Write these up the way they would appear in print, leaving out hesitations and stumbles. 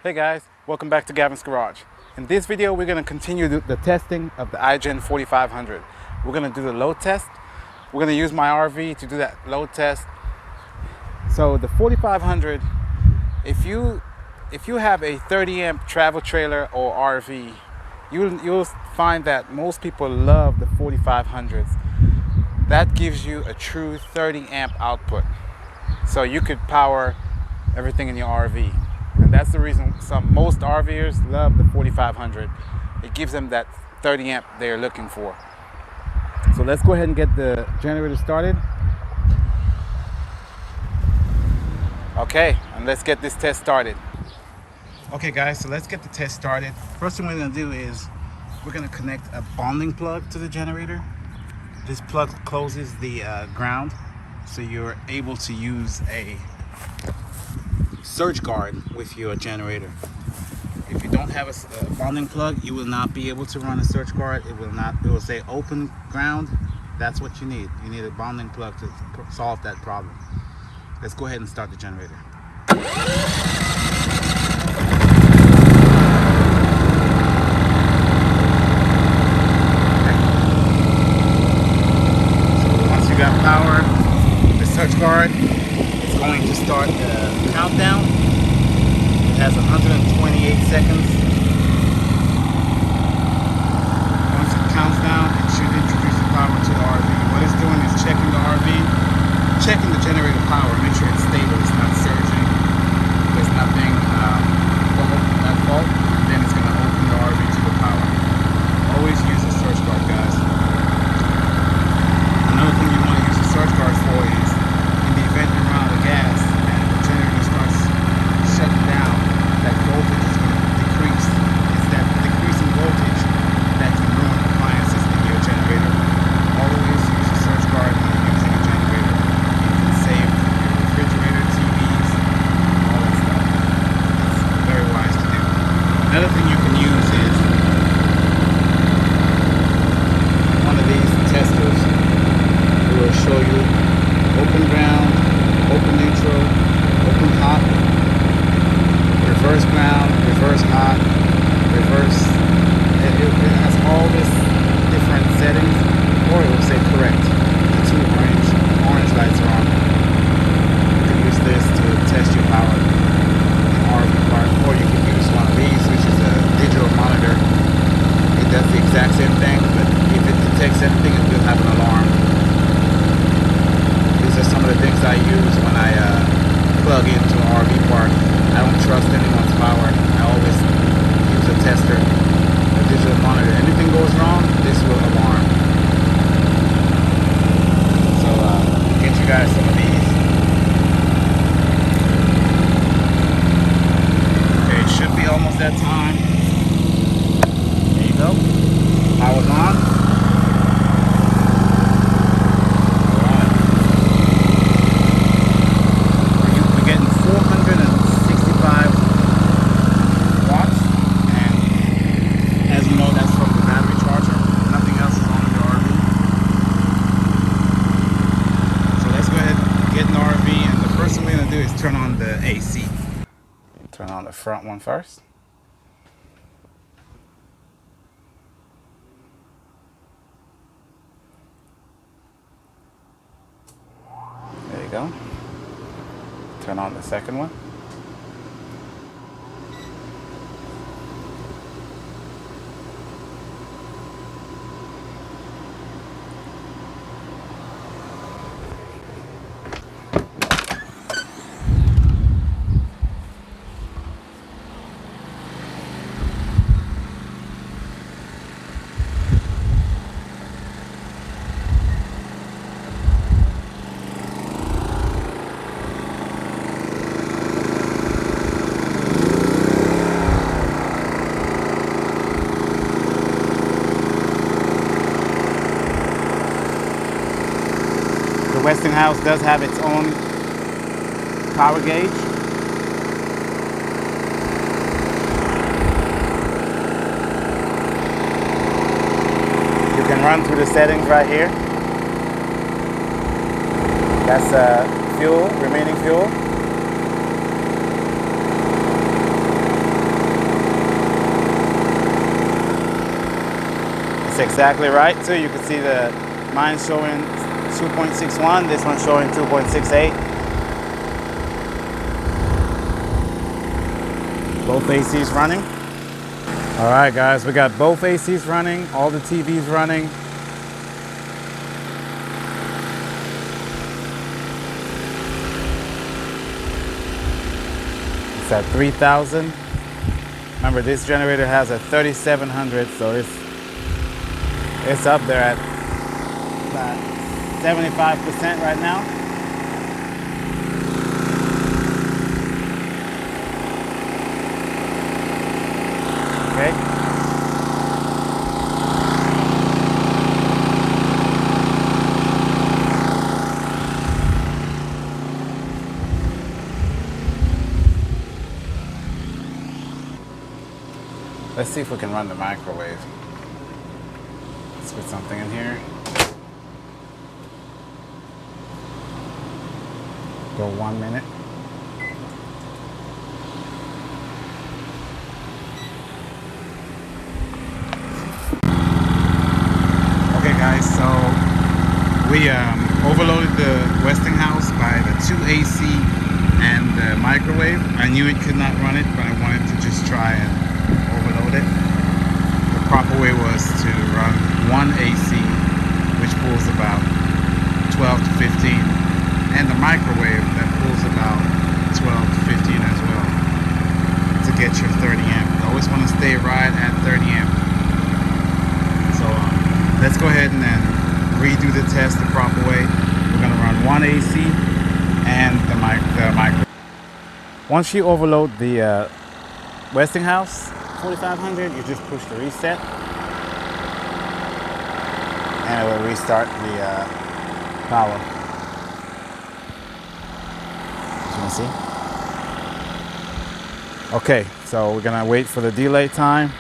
Hey guys, welcome back to Gavin's Garage. In this video, we're going to continue the testing of the Igen4500. We're going to do the load test. We're going to use my RV to do that load test. So the 4500, if you have a 30 amp travel trailer or RV, you'll find that most people love the 4500s. That gives you a true 30 amp output. So you could power everything in your RV. And that's the reason most RVers love the 4500. It gives them that 30 amp they're looking for. So let's go ahead and get the generator started. Okay, and let's get this test started. Okay guys, so let's get the test started. First thing we're gonna do is we're gonna connect a bonding plug to the generator. This plug closes the ground, so you're able to use a surge guard with your generator. If you don't have a bonding plug, you will not be able to run a surge guard. It will say open ground. That's what you need. You need a bonding plug to solve that problem. Let's go ahead and start the generator. So once you got power, the surge guard is going to start the countdown. It has 128 seconds. Once it counts down, it should introduce the power to the RV. What it's doing is checking the RV, checking the generator power, make sure it's stable, it's not surging, there's nothing at fault, and then it's going to open the RV to the power. Always use a surge guard, guys. Another thing you want to use a surge guard for is in the event you run out of gas and the generator starts shutting down, that voltage is going to decrease. It's that decreasing voltage that can ruin appliances in your generator. Always use a surge guard when you're using a generator. You can save your refrigerator, TVs, all that stuff. It's very wise to do. Another thing you can use is one of these testers. It will show you open ground, open neutral, open hot, reverse ground, reverse hot, reverse. It has all this different settings, or it will say correct. The two orange lights are on. You can use this to test your power in RV park, or you can use one of these, which is a digital monitor. It does the exact same thing, but if it detects anything, it will have an alarm. These are some of the things I use when I plug into an RV park. I don't trust anyone's power. I always use a tester, a digital monitor. Anything goes wrong, this will alarm. So get you guys some of these. Okay, it should be almost that time. There you go. Power's on. Turn on the AC. Turn on the front one first. There you go. Turn on the second one. The Westinghouse does have its own power gauge. You can run through the settings right here. That's fuel, remaining fuel. That's exactly right too. You can see the mine showing 2.61, this one showing 2.68. Both ACs running. All right guys, we got both ACs running, all the TVs running. It's at 3,000. Remember, this generator has a 3,700, so it's up there at about 75% right now. Okay. Let's see if we can run the microwave. Let's put something in here. Go 1 minute. Okay guys, so we overloaded the Westinghouse by the 2 AC and the microwave. I knew it could not run it, but I wanted to just try and overload it. The proper way was to run 1 AC, which pulls about 12 to 15, and the microwave that pulls about 12 to 15 as well, to get your 30 amp. You always want to stay right at 30 amp. So let's go ahead and then redo the test the proper way. We're going to run 1 AC and the microwave. Once you overload the Westinghouse 4500, you just push the reset and it will restart the power. As you can see. Okay, so we're gonna wait for the delay time.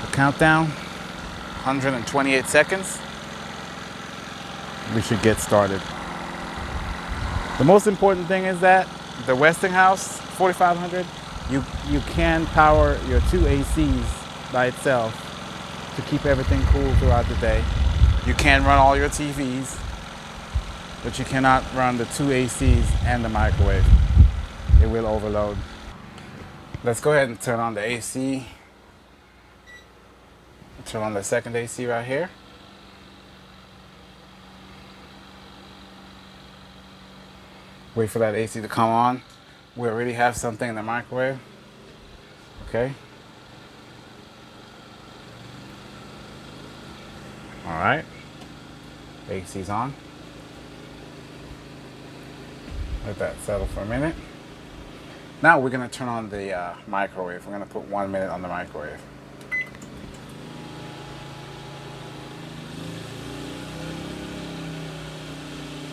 The countdown, 128 seconds. We should get started. The most important thing is that the Westinghouse 4500, you can power your 2 ACs by itself to keep everything cool throughout the day. You can run all your TVs, but you cannot run the 2 ACs and the microwave. It will overload. Let's go ahead and turn on the AC. Turn on the second AC right here. Wait for that AC to come on. We already have something in the microwave. Okay. All right. AC's on. Let that settle for a minute. Now we're gonna turn on the microwave. We're gonna put 1 minute on the microwave.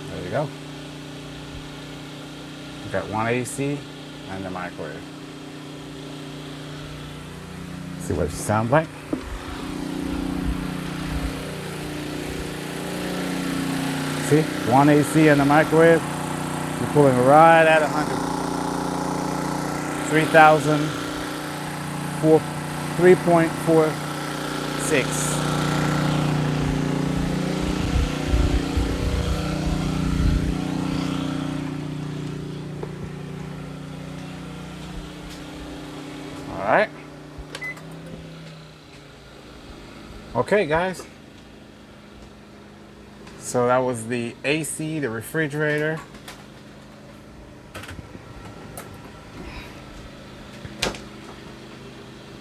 There you go. We got 1 AC and the microwave. See what it sounds like. See, 1 AC and the microwave. You're pulling right at 100. 3.46. All right. Okay, guys. So that was the AC, the refrigerator.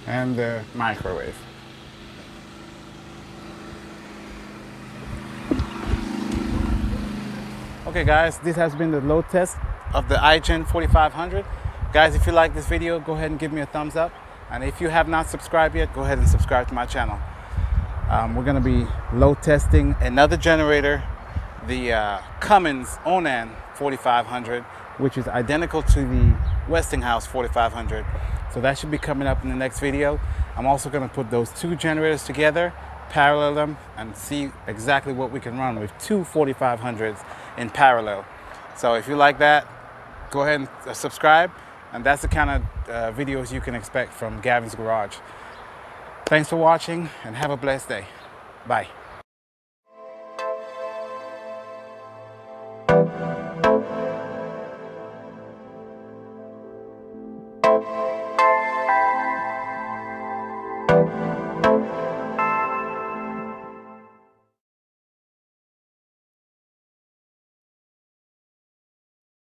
And the microwave. Okay guys, this has been the load test of the Igen4500. Guys, if you like this video, go ahead and give me a thumbs up. And if you have not subscribed yet, go ahead and subscribe to my channel. We're gonna be load testing another generator, the Cummins Onan 4500, which is identical to the Westinghouse 4500. So that should be coming up in the next video. I'm also gonna put those 2 generators together, parallel them, and see exactly what we can run with 2 4500s in parallel. So if you like that, go ahead and subscribe. And that's the kind of videos you can expect from Gavin's Garage. Thanks for watching and have a blessed day. Bye.